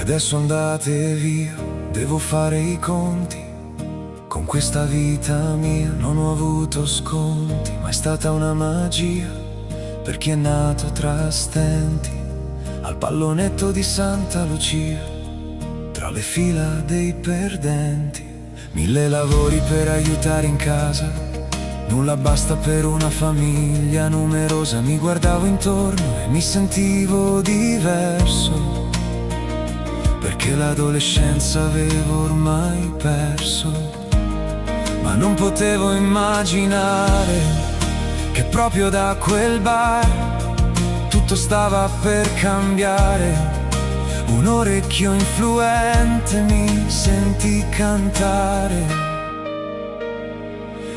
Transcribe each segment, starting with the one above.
adesso andate via, devo fare i conti con questa vita mia. Non ho avuto sconti, ma è stata una magia per chi è nato tra stenti, al pallonetto di Santa Lucia, tra le fila dei perdenti. 1000 lavori per aiutare in casa, nulla basta per una famiglia numerosa. Mi guardavo intorno e mi sentivo diverso, perché l'adolescenza avevo ormai perso. Ma non potevo immaginare che proprio da quel bar tutto stava per cambiare. Un orecchio influente mi sentì cantare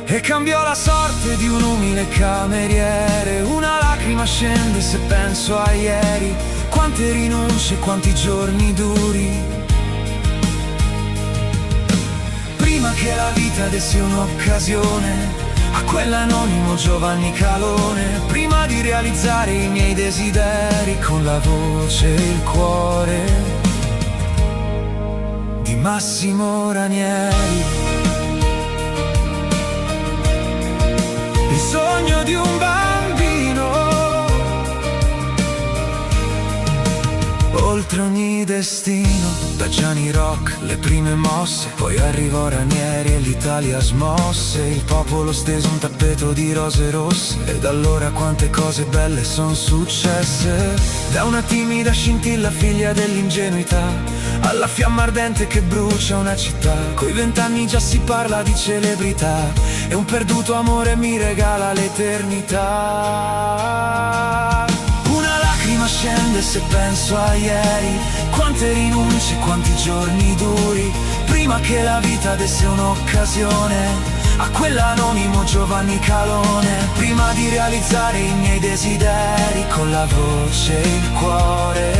e cambiò la sorte di un umile cameriere. Una lacrima scende se penso a ieri, quante rinunce, quanti giorni duri, prima che la vita desse un'occasione a quell'anonimo Giovanni Calone. Prima di realizzare i miei desideri con la voce e il cuore di Massimo Ranieri. Il sogno di un bambino, oltre ogni destino. Da Gianni Rock le prime mosse, poi arrivò Ranieri e l'Italia smosse. Il popolo stese un tappeto di rose rosse, ed allora quante cose belle son successe. Da una timida scintilla figlia dell'ingenuità, alla fiamma ardente che brucia una città. Coi 20 anni già si parla di celebrità, e un perduto amore mi regala l'eternità. Una lacrima scende se penso a ieri, quante rinunce, quanti giorni duri, prima che la vita desse un'occasione a quell'anonimo Giovanni Calone. Prima di realizzare i miei desideri con la voce e il cuore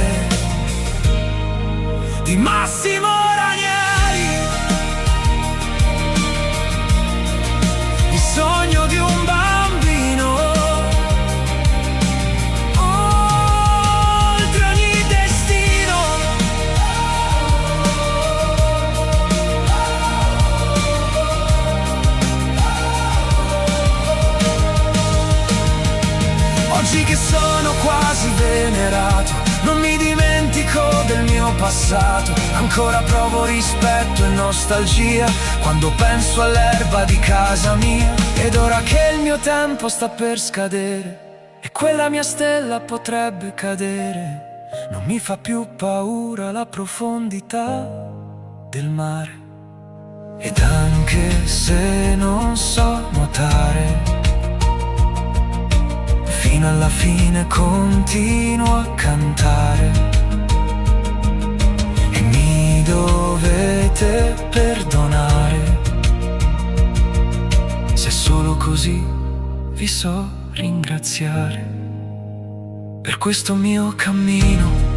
di Massimo Ranieri. Il sogno di un bambino, oltre ogni destino. Oggi che sono quasi venerato, non mi dimentico del mio passato. Ancora provo rispetto e nostalgia quando penso all'erba di casa mia. Ed ora che il mio tempo sta per scadere e quella mia stella potrebbe cadere, non mi fa più paura la profondità del mare. Ed anche se non so nuotare, fino alla fine continuo a cantare. E mi dovete perdonare se solo così vi so ringraziare per questo mio cammino.